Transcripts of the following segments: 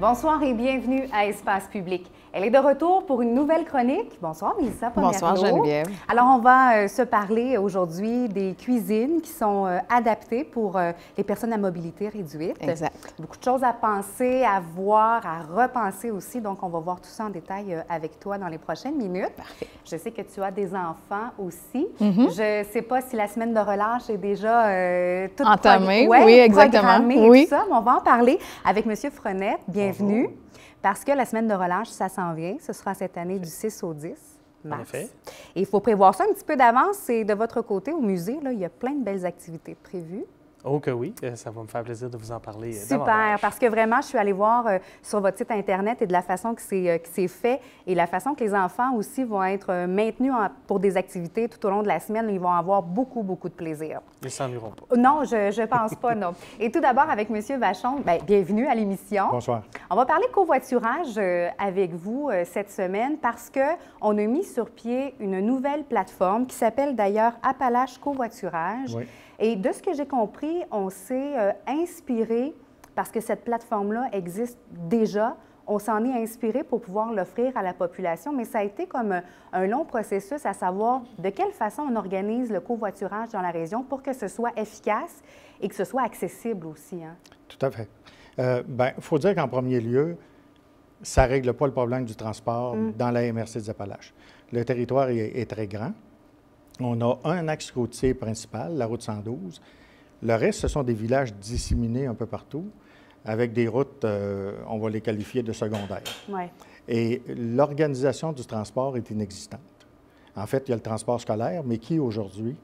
Bonsoir et bienvenue à Espace Public. Elle est de retour pour une nouvelle chronique. Bonsoir, Mélissa Pomerleau. Bonsoir, Geneviève. Alors, on va se parler aujourd'hui des cuisines qui sont adaptées pour les personnes à mobilité réduite. Exact. Beaucoup de choses à penser, à voir, à repenser aussi. Donc, on va voir tout ça en détail avec toi dans les prochaines minutes. Parfait. Je sais que tu as des enfants aussi. Je ne sais pas si la semaine de relâche est déjà toute entamée. Oui, exactement. Programmée oui. Et tout ça. Mais on va en parler avec M. Frenette. Bienvenue. Bonjour. Parce que la semaine de relâche, ça s'en vient. Ce sera cette année du 6 au 10 mars. En effet. Et il faut prévoir ça un petit peu d'avance. Et de votre côté, au musée, là, il y a plein de belles activités prévues. Oh que oui, ça va me faire plaisir de vous en parler Super, davantage. Parce que vraiment, je suis allée voir sur votre site Internet et de la façon que c'est fait et la façon que les enfants aussi vont être maintenus pour des activités tout au long de la semaine. Ils vont avoir beaucoup, beaucoup de plaisir. Ils ne s'ennuieront pas. Non, je pense pas, non. Et tout d'abord, avec M. Vachon, bien, bienvenue à l'émission. Bonsoir. On va parler covoiturage avec vous cette semaine parce qu'on a mis sur pied une nouvelle plateforme qui s'appelle d'ailleurs Appalaches Covoiturage. Oui. Et de ce que j'ai compris, on s'est inspiré, parce que cette plateforme-là existe déjà, on s'en est inspiré pour pouvoir l'offrir à la population, mais ça a été comme un long processus à savoir de quelle façon on organise le covoiturage dans la région pour que ce soit efficace et que ce soit accessible aussi. Hein? Tout à fait. Bien, il faut dire qu'en premier lieu, ça ne règle pas le problème du transport dans la MRC des Appalaches. Le territoire est très grand. On a un axe routier principal, la route 112. Le reste, ce sont des villages disséminés un peu partout, avec des routes, on va les qualifier de secondaires. Ouais. Et l'organisation du transport est inexistante. En fait, il y a le transport scolaire, mais qui, aujourd'hui,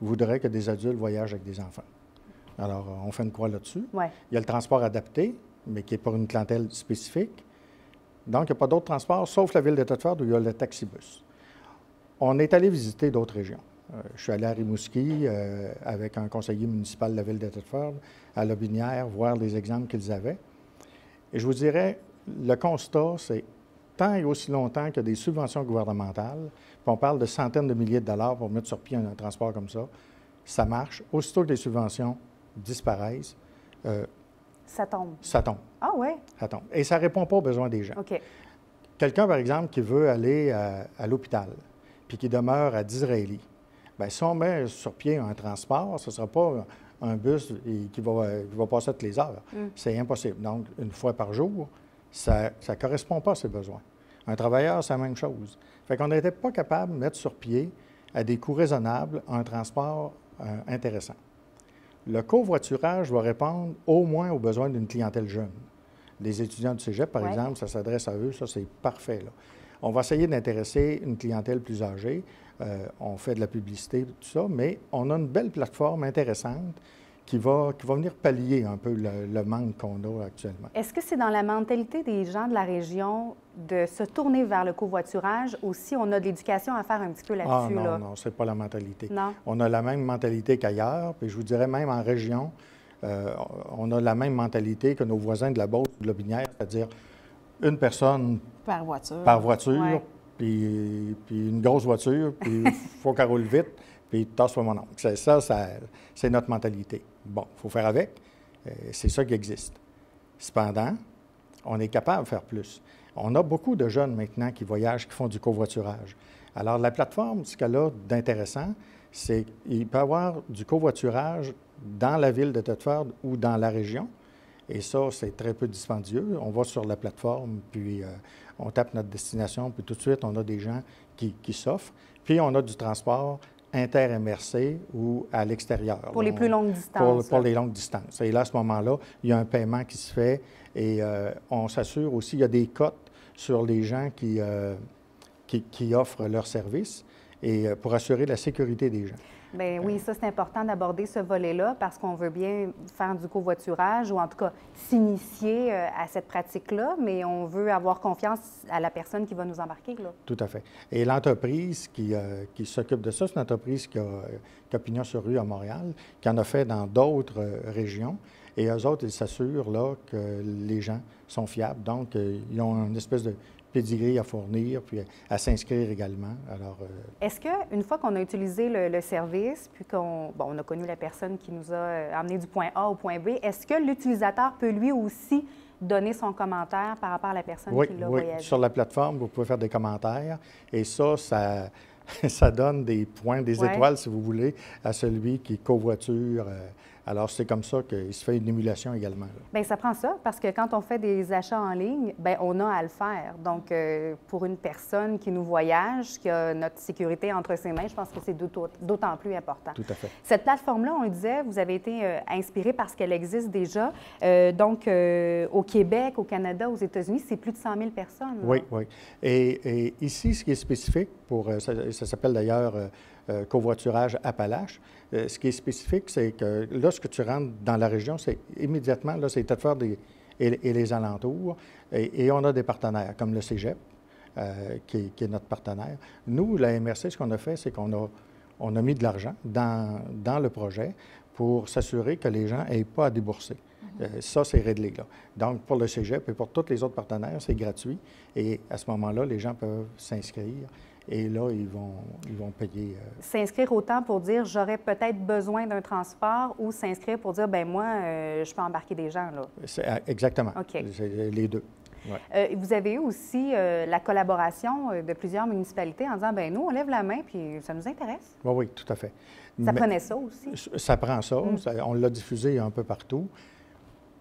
voudrait que des adultes voyagent avec des enfants? Alors, on fait une croix là-dessus. Ouais. Il y a le transport adapté, mais qui est pour une clientèle spécifique. Donc, il n'y a pas d'autres transports, sauf la ville de Thetford, où il y a le taxibus. On est allé visiter d'autres régions. Je suis allé à Rimouski avec un conseiller municipal de la ville de Thetford, à Lobinière, voir les exemples qu'ils avaient. Et je vous dirais, le constat, c'est tant et aussi longtemps qu'il y a des subventions gouvernementales, puis on parle de centaines de milliers de dollars pour mettre sur pied un transport comme ça marche. Aussitôt que les subventions disparaissent, ça tombe. Ça tombe. Ah oui? Ça tombe. Et ça ne répond pas aux besoins des gens. OK. Quelqu'un, par exemple, qui veut aller à l'hôpital, puis qui demeure à Disraeli, bien, si on met sur pied un transport, ce ne sera pas un bus qui va passer toutes les heures. C'est impossible. Donc, une fois par jour, ça ne correspond pas à ses besoins. Un travailleur, c'est la même chose. Fait qu'on n'était pas capable de mettre sur pied, à des coûts raisonnables, un transport intéressant. Le covoiturage va répondre au moins aux besoins d'une clientèle jeune. Les étudiants du cégep, par exemple, ça s'adresse à eux, ça, c'est parfait, là. On va essayer d'intéresser une clientèle plus âgée. On fait de la publicité, tout ça, mais on a une belle plateforme intéressante qui va venir pallier un peu le manque qu'on a actuellement. Est-ce que c'est dans la mentalité des gens de la région de se tourner vers le covoiturage ou si on a de l'éducation à faire un petit peu là-dessus? Ah non, là? non, c'est pas la mentalité. Non. On a la même mentalité qu'ailleurs, puis je vous dirais même en région, on a la même mentalité que nos voisins de la Beauce ou de Lobinière, c'est-à-dire une personne par voiture, ouais. puis une grosse voiture, puis il faut qu'elle roule vite, puis tasse-toi mon oncle. C'est notre mentalité. Bon, il faut faire avec. C'est ça qui existe. Cependant, on est capable de faire plus. On a beaucoup de jeunes maintenant qui voyagent, qui font du covoiturage. Alors, la plateforme, ce qu'elle a d'intéressant, c'est qu'il peut y avoir du covoiturage dans la ville de Thetford ou dans la région. Et ça, c'est très peu dispendieux. On va sur la plateforme, puis on tape notre destination, puis tout de suite, on a des gens qui s'offrent. Puis, on a du transport inter-MRC ou à l'extérieur. Pour les plus longues distances. Pour les longues distances. Et là, à ce moment-là, il y a un paiement qui se fait et on s'assure aussi, il y a des cotes sur les gens qui offrent leurs services et pour assurer la sécurité des gens. Bien oui, ça, c'est important d'aborder ce volet-là parce qu'on veut bien faire du covoiturage ou en tout cas s'initier à cette pratique-là, mais on veut avoir confiance à la personne qui va nous embarquer, là. Tout à fait. Et l'entreprise qui s'occupe de ça, c'est une entreprise qui a pignon sur rue à Montréal, qui en a fait dans d'autres régions. Et eux autres, ils s'assurent là, que les gens sont fiables. Donc, ils ont une espèce de pédigree à fournir, puis à s'inscrire également. Alors, est-ce qu'une fois qu'on a utilisé le service, puis qu'on on a connu la personne qui nous a amené du point A au point B, est-ce que l'utilisateur peut lui aussi donner son commentaire par rapport à la personne Oui, qui l'a oui. voyagé. Sur la plateforme, vous pouvez faire des commentaires et ça donne des points, des étoiles, si vous voulez, à celui qui covoiture. Alors, c'est comme ça qu'il se fait une émulation également. Bien, ça prend ça, parce que quand on fait des achats en ligne, bien, on a à le faire. Donc, pour une personne qui nous voyage, qui a notre sécurité entre ses mains, je pense que c'est d'autant plus important. Tout à fait. Cette plateforme-là, on le disait, vous avez été inspiré parce qu'elle existe déjà. Donc, au Québec, au Canada, aux États-Unis, c'est plus de 100 000 personnes. Là. Oui, oui. Et ici, ce qui est spécifique, ça s'appelle d'ailleurs covoiturage Appalaches. Ce qui est spécifique, c'est que lorsque tu rentres dans la région, c'est immédiatement, là, c'est Thetford et les alentours. Et on a des partenaires, comme le Cégep, qui est notre partenaire. Nous, la MRC, ce qu'on a fait, c'est qu'on a mis de l'argent dans le projet pour s'assurer que les gens n'aient pas à débourser. Ça, c'est réglé, là. Donc, pour le Cégep et pour tous les autres partenaires, c'est gratuit. Et à ce moment-là, les gens peuvent s'inscrire. Et là, ils vont payer. S'inscrire autant pour dire j'aurais peut-être besoin d'un transport ou s'inscrire pour dire ben moi, je peux embarquer des gens, là. Exactement. OK. C'est les deux. Ouais. Vous avez eu aussi la collaboration de plusieurs municipalités en disant ben nous, on lève la main puis ça nous intéresse. Oui, oui, tout à fait. Ça prenait ça aussi. Ça prend ça. On l'a diffusé un peu partout.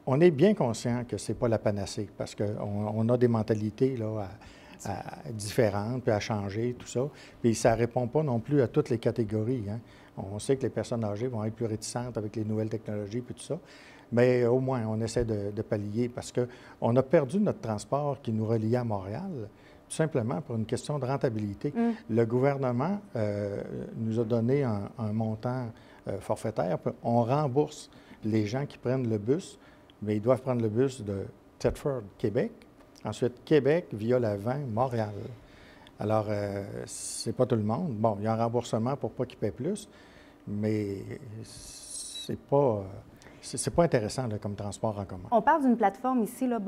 On est bien conscient que ce n'est pas la panacée parce qu'on a des mentalités là, différentes, puis à changer, tout ça. Puis ça ne répond pas non plus à toutes les catégories. Hein. On sait que les personnes âgées vont être plus réticentes avec les nouvelles technologies, puis tout ça. Mais au moins, on essaie de pallier parce qu'on a perdu notre transport qui nous reliait à Montréal, tout simplement pour une question de rentabilité. Le gouvernement nous a donné un montant forfaitaire. On rembourse les gens qui prennent le bus, mais ils doivent prendre le bus de Thetford, Québec. Ensuite, Québec via la 20, Montréal. Alors, c'est pas tout le monde. Bon, il y a un remboursement pour pas qu'ils paient plus, mais c'est pas intéressant là, comme transport en commun. On parle d'une plateforme ici, là,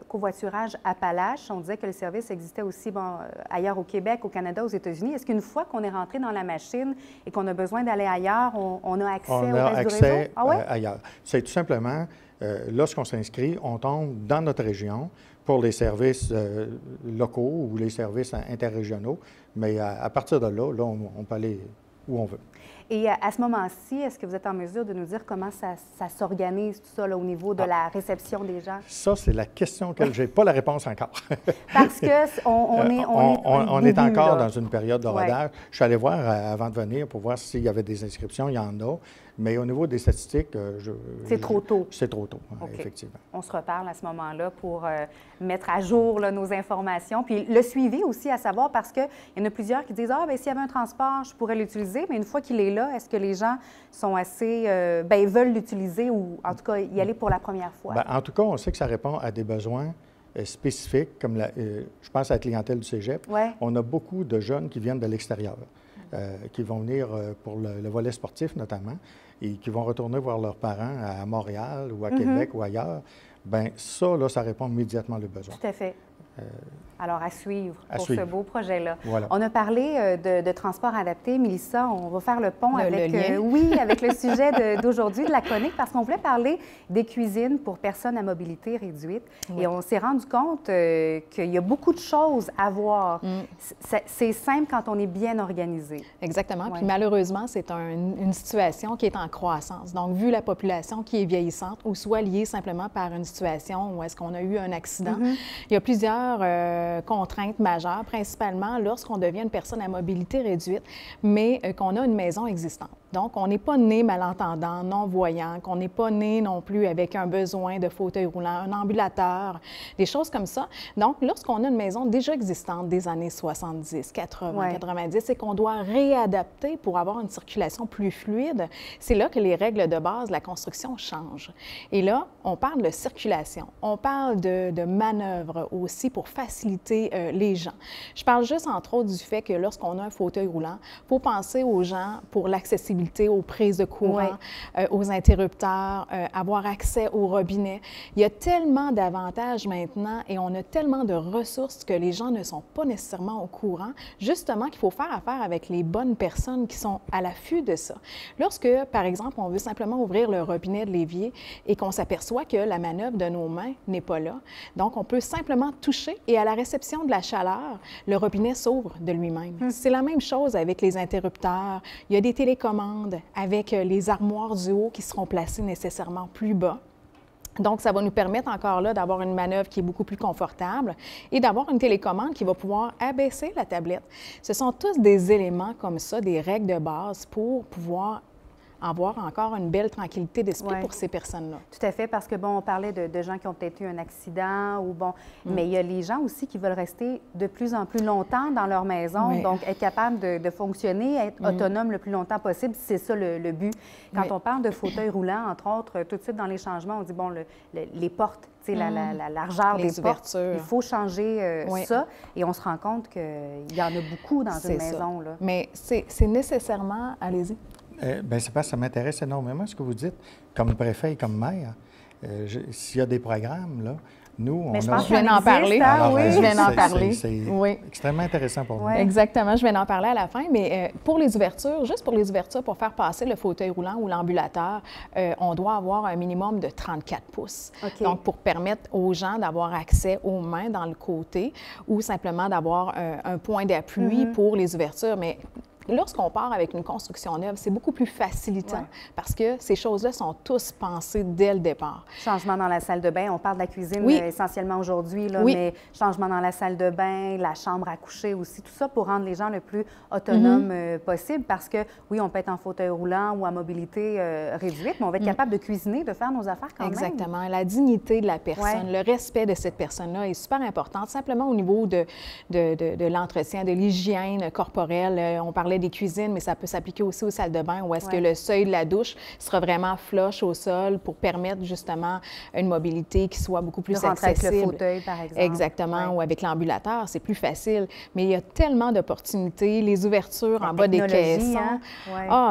covoiturage Appalaches. On disait que le service existait aussi ailleurs au Québec, au Canada, aux États-Unis. Est-ce qu'une fois qu'on est rentré dans la machine et qu'on a besoin d'aller ailleurs, on a accès au reste du réseau? Ah ouais? Ailleurs. C'est tout simplement, lorsqu'on s'inscrit, on tombe dans notre région pour les services locaux ou les services interrégionaux. Mais à partir de là, on peut aller où on veut. Et à ce moment-ci, est-ce que vous êtes en mesure de nous dire comment ça s'organise, tout ça, là, au niveau de la réception des gens? Ça, c'est la question auquel je n'ai pas la réponse encore. Parce qu'on est encore dans une période de rodage. Ouais. Je suis allé voir avant de venir pour voir s'il y avait des inscriptions. Il y en a. Mais au niveau des statistiques, c'est trop tôt. C'est trop tôt, okay. Effectivement. On se reparle à ce moment-là pour mettre à jour là, nos informations. Puis le suivi aussi, à savoir, parce qu'il y en a plusieurs qui disent « Ah, bien, s'il y avait un transport, je pourrais l'utiliser. » Mais une fois qu'il est là, est-ce que les gens sont assez... veulent l'utiliser ou, en tout cas, y aller pour la première fois? Bien, en tout cas, on sait que ça répond à des besoins spécifiques, comme je pense à la clientèle du Cégep. Ouais. On a beaucoup de jeunes qui viennent de l'extérieur. Qui vont venir pour le volet sportif notamment, et qui vont retourner voir leurs parents à Montréal ou à Québec ou ailleurs, bien ça, là, ça répond immédiatement aux besoins. Tout à fait. Alors, à suivre pour suivre. Ce beau projet-là. Voilà. On a parlé de transport adapté. Mélissa, on va faire le pont avec le sujet d'aujourd'hui de la chronique, parce qu'on voulait parler des cuisines pour personnes à mobilité réduite. Oui. Et on s'est rendu compte qu'il y a beaucoup de choses à voir. C'est simple quand on est bien organisé. Exactement. Puis malheureusement, c'est une situation qui est en croissance. Donc, vu la population qui est vieillissante, ou soit liée simplement par une situation où est-ce qu'on a eu un accident, il y a plusieurs contraintes majeures, principalement lorsqu'on devient une personne à mobilité réduite, mais qu'on a une maison existante. Donc, on n'est pas né malentendant, non-voyant, qu'on n'est pas né non plus avec un besoin de fauteuil roulant, un ambulateur, des choses comme ça. Donc, lorsqu'on a une maison déjà existante des années 70, 80, 90 et qu'on doit réadapter pour avoir une circulation plus fluide, c'est là que les règles de base de la construction changent. Et là, on parle de circulation, on parle de manœuvres aussi pour faciliter les gens. Je parle juste, entre autres, du fait que lorsqu'on a un fauteuil roulant, il faut penser aux gens pour l'accessibilité accessibilité aux prises de courant, aux interrupteurs, avoir accès au robinet. Il y a tellement d'avantages maintenant et on a tellement de ressources que les gens ne sont pas nécessairement au courant, justement qu'il faut faire affaire avec les bonnes personnes qui sont à l'affût de ça. Lorsque, par exemple, on veut simplement ouvrir le robinet de l'évier et qu'on s'aperçoit que la manœuvre de nos mains n'est pas là, donc on peut simplement toucher et à la réception de la chaleur, le robinet s'ouvre de lui-même. C'est la même chose avec les interrupteurs. Il y a des télécommandes avec les armoires du haut qui seront placées nécessairement plus bas. Donc, ça va nous permettre encore là d'avoir une manœuvre qui est beaucoup plus confortable et d'avoir une télécommande qui va pouvoir abaisser la tablette. Ce sont tous des éléments comme ça, des règles de base pour pouvoir avoir encore une belle tranquillité d'esprit pour ces personnes-là. Tout à fait, parce que, bon, on parlait de gens qui ont peut-être eu un accident ou, bon, mais il y a les gens aussi qui veulent rester de plus en plus longtemps dans leur maison, donc être capable de fonctionner, être autonome le plus longtemps possible, c'est ça le but. Quand on parle de fauteuil roulant, entre autres, tout de suite dans les changements, on dit, bon, les portes, la largeur des portes, il faut changer ça, et on se rend compte qu'il y en a beaucoup dans une maison. Là. Mais c'est nécessairement, allez-y. Bien, c'est parce que ça m'intéresse énormément ce que vous dites, comme préfet et comme maire. S'il y a des programmes, là, nous, mais je viens d'en parler. Je viens d'en parler. C'est extrêmement intéressant pour nous. Exactement, je viens d'en parler à la fin, mais pour les ouvertures, juste pour les ouvertures, pour faire passer le fauteuil roulant ou l'ambulateur, on doit avoir un minimum de 34 pouces. Donc, pour permettre aux gens d'avoir accès aux mains dans le côté ou simplement d'avoir un point d'appui pour les ouvertures. Mais lorsqu'on part avec une construction neuve, c'est beaucoup plus facilitant parce que ces choses-là sont tous pensées dès le départ. Changement dans la salle de bain, on parle de la cuisine essentiellement aujourd'hui, mais changement dans la salle de bain, la chambre à coucher aussi, tout ça pour rendre les gens le plus autonomes possible parce que, oui, on peut être en fauteuil roulant ou à mobilité réduite, mais on va être capable de cuisiner, de faire nos affaires quand même. Exactement. La dignité de la personne, le respect de cette personne-là est super important, simplement au niveau de l'entretien, de l'hygiène corporelle. On parlait des cuisines, mais ça peut s'appliquer aussi aux salles de bain où est-ce que le seuil de la douche sera vraiment flush au sol pour permettre justement une mobilité qui soit beaucoup plus accessible. Avec le fauteuil, par exemple. Exactement, ou avec l'ambulateur, c'est plus facile. Mais il y a tellement d'opportunités, les ouvertures en bas des caissons.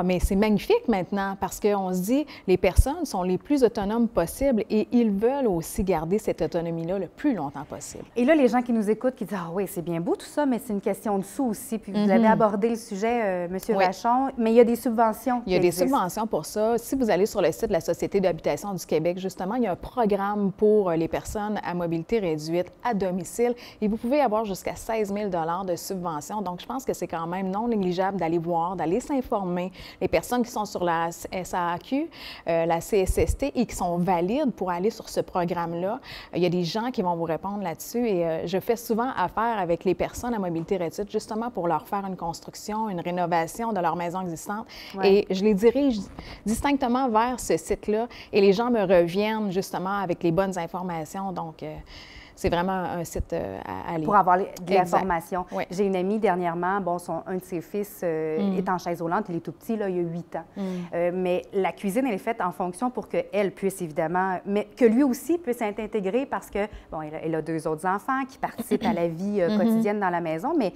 Mais c'est magnifique maintenant parce qu'on se dit, les personnes sont les plus autonomes possibles et ils veulent aussi garder cette autonomie-là le plus longtemps possible. Et là, les gens qui nous écoutent, qui disent, ah oui, c'est bien beau tout ça, mais c'est une question de sous aussi. Puis vous avez abordé le sujet, M. Vachon, mais il y a des subventions. Il y a des subventions pour ça. Si vous allez sur le site de la Société d'habitation du Québec, justement, il y a un programme pour les personnes à mobilité réduite à domicile et vous pouvez avoir jusqu'à 16 000 $ de subventions. Donc, je pense que c'est quand même non négligeable d'aller voir, d'aller s'informer. Les personnes qui sont sur la SAQ, la CSST et qui sont valides pour aller sur ce programme-là, il y a des gens qui vont vous répondre là-dessus et je fais souvent affaire avec les personnes à mobilité réduite justement pour leur faire une construction, une rénovation de leur maison existante. Et je les dirige distinctement vers ce site-là et les gens me reviennent justement avec les bonnes informations. Donc, c'est vraiment un site à aller. Pour avoir de l'information. J'ai une amie dernièrement, bon, un de ses fils est en chaise roulante, il est tout petit, là, il y a 8 ans. Mais la cuisine, elle est faite en fonction pour qu'elle puisse évidemment, mais que lui aussi puisse être intégré parce que, bon, elle a 2 autres enfants qui participent à la vie quotidienne dans la maison, mais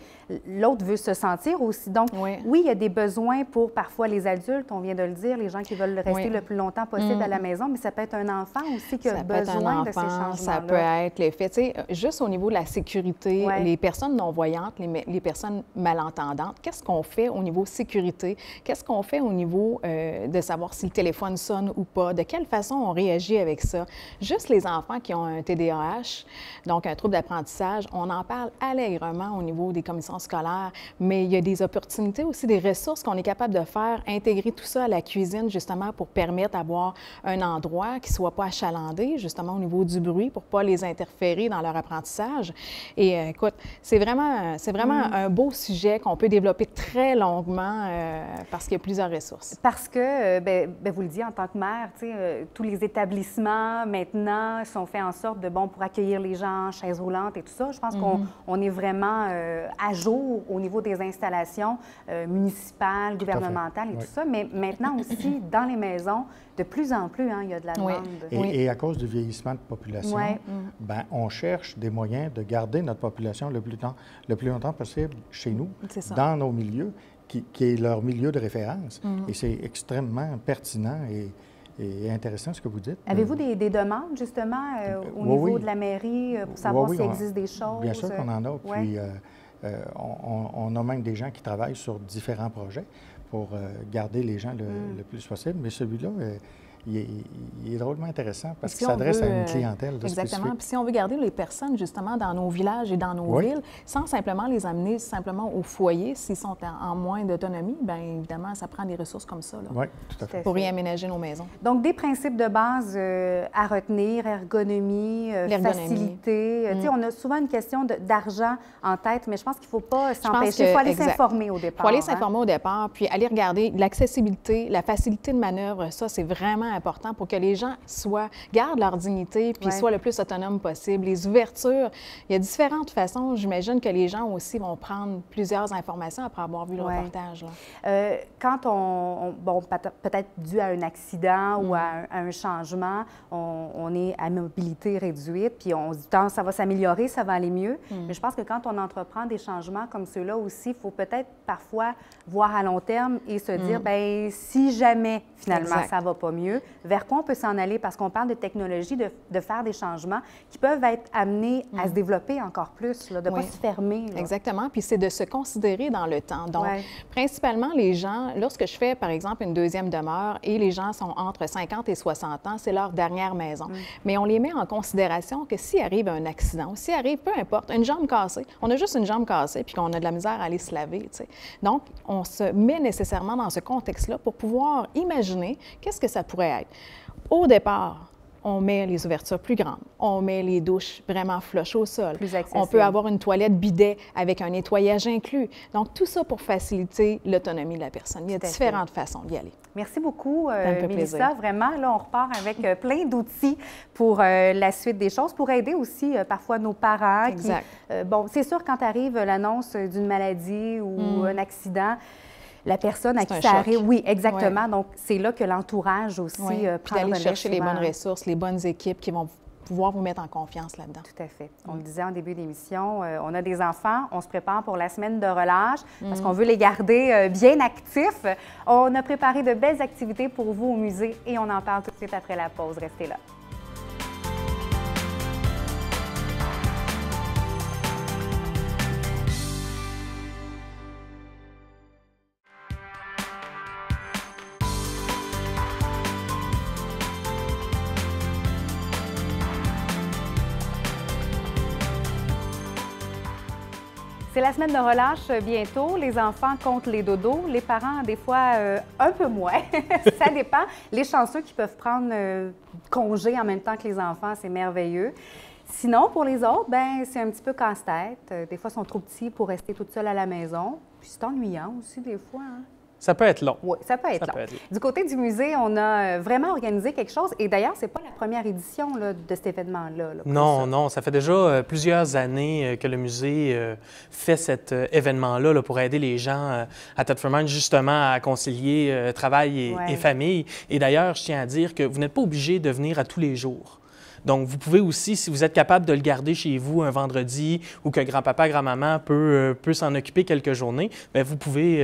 l'autre veut se sentir aussi. Donc, oui, il y a des besoins pour parfois les adultes, on vient de le dire, les gens qui veulent rester le plus longtemps possible à la maison, mais ça peut être un enfant aussi qui a besoin de ces changements-là. Ça peut être l'effet. Tu sais, juste au niveau de la sécurité, les personnes non-voyantes, les personnes malentendantes, qu'est-ce qu'on fait au niveau sécurité? Qu'est-ce qu'on fait au niveau de savoir si le téléphone sonne ou pas? De quelle façon on réagit avec ça? Juste les enfants qui ont un TDAH, donc un trouble d'apprentissage, on en parle allègrement au niveau des commissions scolaires, mais il y a des opportunités aussi, des ressources qu'on est capable de faire, intégrer tout ça à la cuisine justement pour permettre d'avoir un endroit qui ne soit pas achalandé, justement au niveau du bruit, pour ne pas les interférer dans leur apprentissage. Et écoute, c'est vraiment un beau sujet qu'on peut développer très longuement parce qu'il y a plusieurs ressources. Parce que, vous le dites en tant que maire, tous les établissements maintenant sont faits en sorte de, bon, pour accueillir les gens, chaises roulantes et tout ça. Je pense qu'on est vraiment à jour au niveau des installations municipales, gouvernementales et tout ça. Mais maintenant aussi, dans les maisons, de plus en plus, il y a de la demande. Et à cause du vieillissement de population, on cherche des moyens de garder notre population le plus longtemps possible chez nous, dans nos milieux. qui est leur milieu de référence. Et c'est extrêmement pertinent et intéressant ce que vous dites. Avez-vous des demandes, justement, au niveau de la mairie pour savoir s'il existe des choses? Bien sûr qu'on en a. Puis, on a même des gens qui travaillent sur différents projets pour garder les gens le plus possible. Mais celui-là, il est drôlement intéressant parce qu'il s'adresse à une clientèle exactement. spécifique. Puis si on veut garder les personnes, justement, dans nos villages et dans nos villes, sans simplement les amener simplement au foyer, s'ils sont en moins d'autonomie, bien évidemment, ça prend des ressources comme ça. Là, oui, tout à fait. Pour y aménager nos maisons. Donc, des principes de base à retenir, ergonomie, facilité. Tu sais, on a souvent une question d'argent en tête, mais je pense qu'il ne faut pas s'empêcher. Il faut aller s'informer au départ. Il faut aller s'informer au départ, puis aller regarder l'accessibilité, la facilité de manœuvre. Ça, c'est vraiment important pour que les gens gardent leur dignité puis soient le plus autonomes possible. Les ouvertures, il y a différentes façons. J'imagine que les gens aussi vont prendre plusieurs informations après avoir vu le reportage. Là. Quand bon, peut-être dû à un accident ou à un changement, on est à mobilité réduite, puis on se dit, ça va s'améliorer, ça va aller mieux. Mais je pense que quand on entreprend des changements comme ceux-là aussi, il faut peut-être parfois voir à long terme et se dire, bien, si jamais, finalement, ça ne va pas mieux, vers quoi on peut s'en aller? Parce qu'on parle de technologie, de faire des changements qui peuvent être amenés à se développer encore plus, là, de ne pas se fermer. Là. Exactement. Puis c'est de se considérer dans le temps. Donc, principalement, les gens, lorsque je fais, par exemple, une deuxième demeure et les gens sont entre 50 et 60 ans, c'est leur dernière maison. Mais on les met en considération que s'il arrive un accident, s'il arrive, peu importe, une jambe cassée, on a juste une jambe cassée puis qu'on a de la misère à aller se laver, tu sais. Donc, on se met nécessairement dans ce contexte-là pour pouvoir imaginer qu'est-ce que ça pourrait être. Au départ, on met les ouvertures plus grandes, on met les douches vraiment flush au sol. Plus accessible. On peut avoir une toilette bidet avec un nettoyage inclus. Donc, tout ça pour faciliter l'autonomie de la personne. Il y a différentes façons d'y aller. Merci beaucoup, Mélissa. Vraiment, là, on repart avec plein d'outils pour la suite des choses, pour aider aussi parfois nos parents. Exact. Bon, c'est sûr, quand arrive l'annonce d'une maladie ou un accident, la personne à qui ça arrive, oui, exactement. Ouais. Donc, c'est là que l'entourage aussi prend puis d'aller chercher souvent. les bonnes ressources, les bonnes équipes qui vont pouvoir vous mettre en confiance là-dedans. Tout à fait. On le disait en début d'émission, on a des enfants, on se prépare pour la semaine de relâche parce qu'on veut les garder bien actifs. On a préparé de belles activités pour vous au musée et on en parle tout de suite après la pause. Restez là. C'est la semaine de relâche bientôt. Les enfants comptent les dodos. Les parents, des fois, un peu moins. Ça dépend. Les chanceux qui peuvent prendre congé en même temps que les enfants, c'est merveilleux. Sinon, pour les autres, ben c'est un petit peu casse-tête. Des fois, ils sont trop petits pour rester toute seule à la maison. Puis c'est ennuyant aussi, des fois. Hein? Ça peut être long. Oui, ça peut être long. Du côté du musée, on a vraiment organisé quelque chose. Et d'ailleurs, ce n'est pas la première édition là, de cet événement-là. Non, ça fait déjà plusieurs années que le musée fait cet événement-là pour aider les gens à Thetford Mines, justement, à concilier travail et famille. Et d'ailleurs, je tiens à dire que vous n'êtes pas obligé de venir à tous les jours. Donc, vous pouvez aussi, si vous êtes capable de le garder chez vous un vendredi ou que grand-papa, grand-maman peut s'en occuper quelques journées, bien, vous pouvez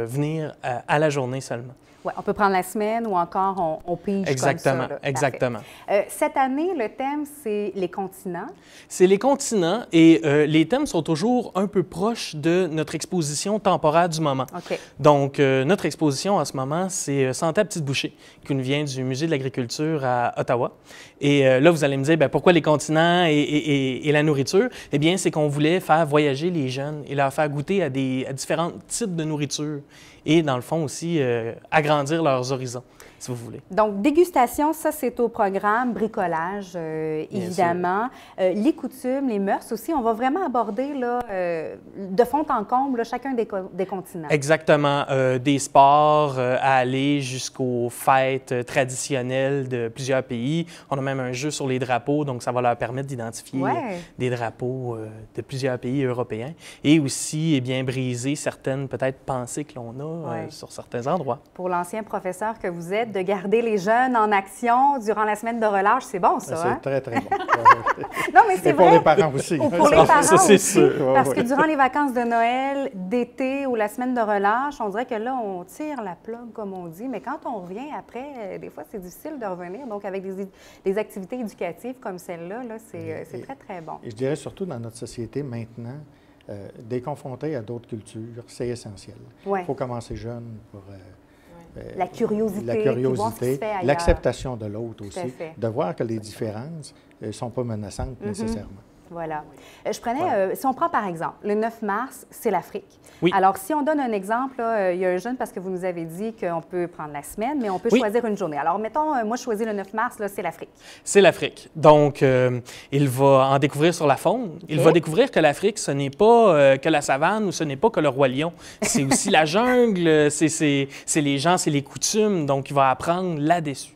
venir à la journée seulement. Oui, on peut prendre la semaine ou encore on pige exactement, comme ça. Là. Exactement. Cette année, le thème, c'est les continents. C'est les continents et les thèmes sont toujours un peu proches de notre exposition temporaire du moment. Okay. Donc, notre exposition en ce moment, c'est Santé à Petite Bouchée, qui nous vient du Musée de l'agriculture à Ottawa. Et là, vous allez me dire, bien, pourquoi les continents et la nourriture? Eh bien, c'est qu'on voulait faire voyager les jeunes et leur faire goûter à différents types de nourriture. Et dans le fond aussi, agrandir leurs horizons, si vous voulez. Donc, dégustation, ça, c'est au programme. Bricolage, évidemment. Les coutumes, les mœurs aussi. On va vraiment aborder là, de fond en comble là, chacun des continents. Exactement. Des sports à aller jusqu'aux fêtes traditionnelles de plusieurs pays. On a même un jeu sur les drapeaux, donc ça va leur permettre d'identifier des drapeaux de plusieurs pays européens. Et aussi, eh bien, briser certaines, peut-être, pensées que l'on a sur certains endroits. Pour l'ancien professeur que vous êtes, de garder les jeunes en action durant la semaine de relâche. C'est bon, ça, hein? C'est très, très bon. Non, mais c'est vrai. Pour les parents aussi. Ou pour les parents ça, c'est aussi. sûr. Parce que durant les vacances de Noël, d'été ou la semaine de relâche, on dirait que là, on tire la plug, comme on dit. Mais quand on revient après, des fois, c'est difficile de revenir. Donc, avec des activités éducatives comme celle-là, là, c'est très, très bon. Et je dirais surtout dans notre société maintenant, d'être confronté à d'autres cultures, c'est essentiel. Ouais. Il faut commencer jeune pour... la curiosité, l'acceptation de l'autre aussi, fait. de voir que les différences ne sont pas menaçantes nécessairement. Voilà. Je prenais, si on prend par exemple, le 9 mars, c'est l'Afrique. Oui. Alors, si on donne un exemple, là, il y a un jeune, parce que vous nous avez dit qu'on peut prendre la semaine, mais on peut choisir une journée. Alors, mettons, moi, je choisis le 9 mars, là, c'est l'Afrique. C'est l'Afrique. Donc, il va en découvrir sur la faune. Il va découvrir que l'Afrique, ce n'est pas que la savane ou ce n'est pas que le roi lion. C'est aussi la jungle, c'est les gens, c'est les coutumes. Donc, il va apprendre là-dessus.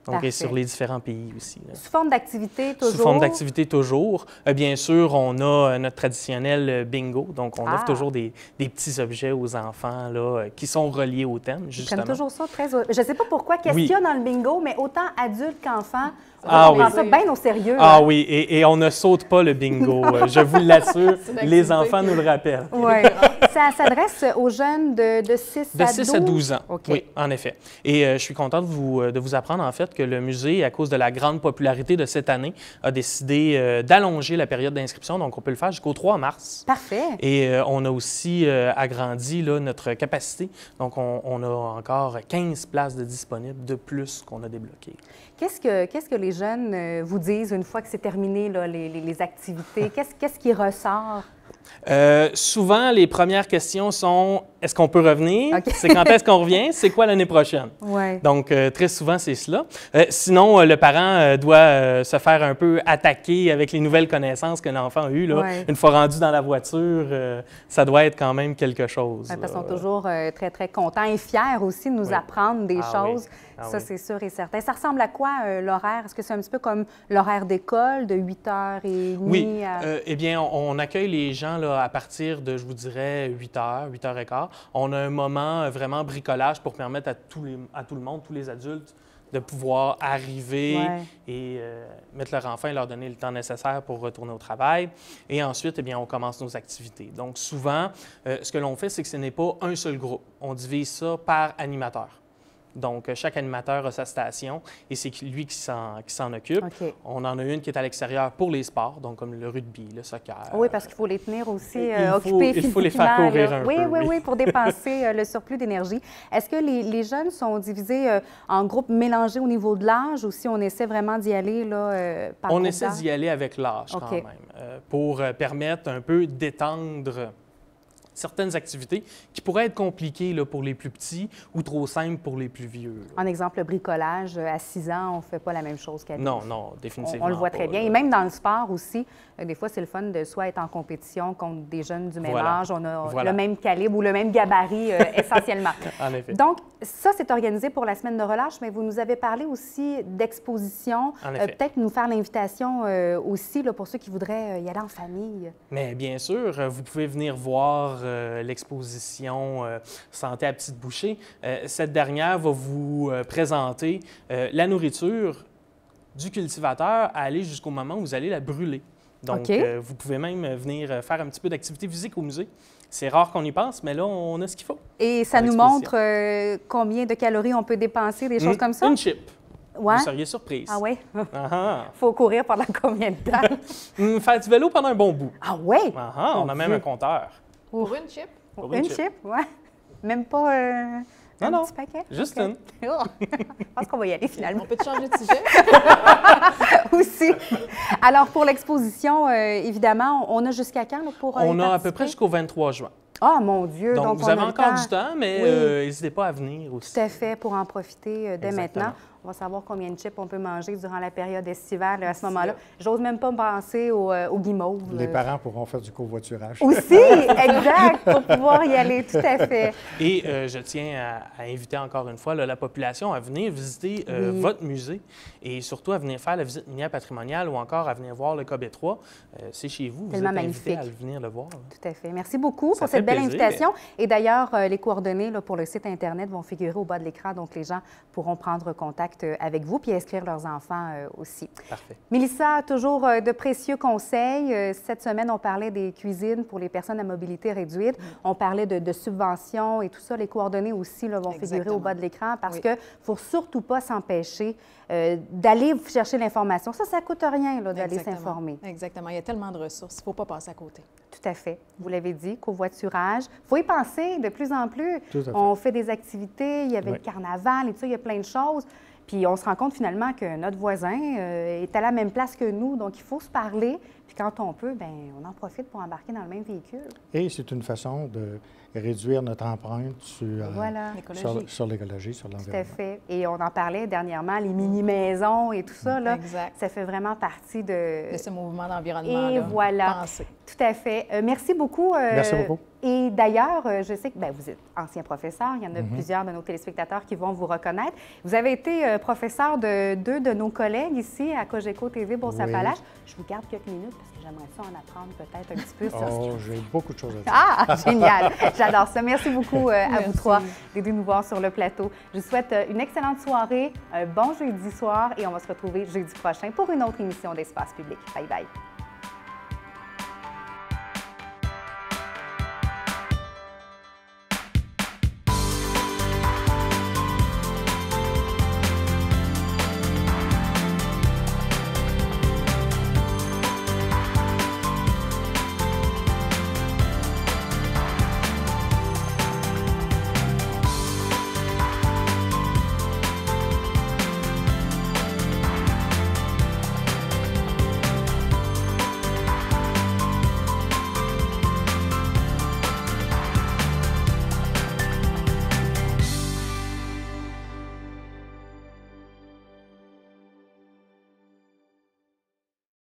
Donc, et sur les différents pays aussi. Là. Sous forme d'activité, toujours? Sous forme d'activité, toujours. Bien sûr, on a notre traditionnel bingo. Donc, on offre toujours des petits objets aux enfants là, qui sont reliés au thème, justement. J'aime toujours ça. Je ne sais pas pourquoi, qu'est-ce qu'il y a dans le bingo, mais autant adultes qu'enfants, on prend ça bien au sérieux. Ah oui, et on ne saute pas le bingo. Je vous l'assure, les enfants nous le rappellent. Oui. Ça s'adresse aux jeunes de 6 à 12 ans. Okay. Oui, en effet. Et je suis content de vous apprendre, en fait, que le musée, à cause de la grande popularité de cette année, a décidé d'allonger la période d'inscription. Donc, on peut le faire jusqu'au 3 mars. Parfait. Et on a aussi agrandi là, notre capacité. Donc, on a encore 15 places de disponibles de plus qu'on a débloquées. Qu'est-ce que les jeunes vous disent une fois que c'est terminé, là, les activités? Qu'est-ce qui ressort? Souvent, les premières questions sont « Est-ce qu'on peut revenir? C'est quand est-ce qu'on revient? C'est quoi l'année prochaine? » Donc, très souvent, c'est cela. Sinon, le parent doit se faire un peu attaquer avec les nouvelles connaissances que l'enfant a eues. Là. Une fois rendu dans la voiture, ça doit être quand même quelque chose. Parce qu'ils sont toujours très, très contents et fiers aussi de nous apprendre des choses. Oui. Ça, c'est sûr et certain. Ça ressemble à quoi, l'horaire? Est-ce que c'est un petit peu comme l'horaire d'école, de 8h30? Oui. Eh bien, on accueille les gens là, à partir de, je vous dirais, 8h, 8h15. On a un moment vraiment bricolage pour permettre à tout le monde, tous les adultes, de pouvoir arriver et mettre leur enfant et leur donner le temps nécessaire pour retourner au travail. Et ensuite, eh bien, on commence nos activités. Donc, souvent, ce que l'on fait, c'est que ce n'est pas un seul groupe. On divise ça par animateur. Donc, chaque animateur a sa station et c'est lui qui s'en occupe. On en a une qui est à l'extérieur pour les sports, donc comme le rugby, le soccer. Oui, parce qu'il faut les tenir aussi occupés il faut les faire courir un peu. Oui, pour dépenser le surplus d'énergie. Est-ce que les jeunes sont divisés en groupes mélangés au niveau de l'âge ou si on essaie vraiment d'y aller là, par groupe d'âge? On essaie d'y aller avec l'âge quand même, pour permettre un peu d'étendre certaines activités qui pourraient être compliquées là, pour les plus petits ou trop simples pour les plus vieux. Là. En exemple, le bricolage, à 6 ans, on ne fait pas la même chose qu'à 10. Non, définitivement on le voit très bien. Et même dans le sport aussi, des fois, c'est le fun de soit être en compétition contre des jeunes du même âge, on a le même calibre ou le même gabarit essentiellement. En effet. Donc, ça, c'est organisé pour la semaine de relâche, mais vous nous avez parlé aussi d'exposition. Peut-être nous faire l'invitation aussi là, pour ceux qui voudraient y aller en famille. Mais bien sûr, vous pouvez venir voir l'exposition Santé à petite bouchée. Cette dernière va vous présenter la nourriture du cultivateur à aller jusqu'au moment où vous allez la brûler. Donc, vous pouvez même venir faire un petit peu d'activité physique au musée. C'est rare qu'on y pense, mais là, on a ce qu'il faut. Et ça nous montre combien de calories on peut dépenser, des choses comme ça? Une chip. Vous seriez surprise. Ah oui? Faut courir pendant combien de temps? Faire du vélo pendant un bon bout. Ah oui? On a même un compteur. Pour une chip? Une chip, oui. Même pas un petit paquet? Juste une. Je pense qu'on va y aller finalement. On peut changer de sujet? Aussi. Alors, pour l'exposition, évidemment, on a jusqu'à quand là, pour On a à peu près jusqu'au 23 juin. Ah, mon Dieu! Donc vous avez encore du temps, mais n'hésitez pas à venir aussi. Tout à fait, pour en profiter dès maintenant. On va savoir combien de chips on peut manger durant la période estivale à ce moment-là. J'ose même pas penser aux guimauves. Les parents pourront faire du covoiturage. Aussi, exact, pour pouvoir y aller, tout à fait. Et je tiens à inviter encore une fois là, la population à venir visiter votre musée et surtout à venir faire la visite minière patrimoniale ou encore à venir voir le KB3. C'est chez vous, Tellement vous êtes invité magnifique. à venir le voir. Tout à fait. Merci beaucoup Ça pour fait cette belle plaisir. invitation. Et d'ailleurs, les coordonnées là, pour le site Internet vont figurer au bas de l'écran, donc les gens pourront prendre contact avec vous puis inscrire leurs enfants aussi. Parfait. Mélissa, toujours de précieux conseils. Cette semaine, on parlait des cuisines pour les personnes à mobilité réduite. On parlait de subventions et tout ça. Les coordonnées aussi là, vont figurer au bas de l'écran parce qu'il ne faut surtout pas s'empêcher d'aller chercher l'information. Ça ne coûte rien d'aller s'informer. Exactement. Il y a tellement de ressources. Il ne faut pas passer à côté. Tout à fait. Vous l'avez dit, covoiturage. Il faut y penser de plus en plus. Tout à fait. On fait des activités, il y avait le carnaval et tout ça, il y a plein de choses. Puis on se rend compte finalement que notre voisin est à la même place que nous, donc il faut se parler. Puis quand on peut, bien, on en profite pour embarquer dans le même véhicule. Et c'est une façon de réduire notre empreinte sur l'écologie, sur l'environnement. Tout à fait. Et on en parlait dernièrement, les mini-maisons et tout ça, là, ça fait vraiment partie de ce mouvement d'environnement. Et voilà. Pensé. Tout à fait. Merci beaucoup. Merci beaucoup. Et d'ailleurs, je sais que vous êtes ancien professeur. Il y en a plusieurs de nos téléspectateurs qui vont vous reconnaître. Vous avez été professeur de deux de nos collègues ici à Cogeco TV Beauce-Appalaches. Je vous garde quelques minutes parce que j'aimerais ça en apprendre peut-être un petit peu sur ce que... J'ai beaucoup de choses à dire. Ah, génial! J'adore ça. Merci beaucoup à vous trois d'aider nous voir sur le plateau. Je vous souhaite une excellente soirée, un bon jeudi soir et on va se retrouver jeudi prochain pour une autre émission d'Espace Public. Bye bye!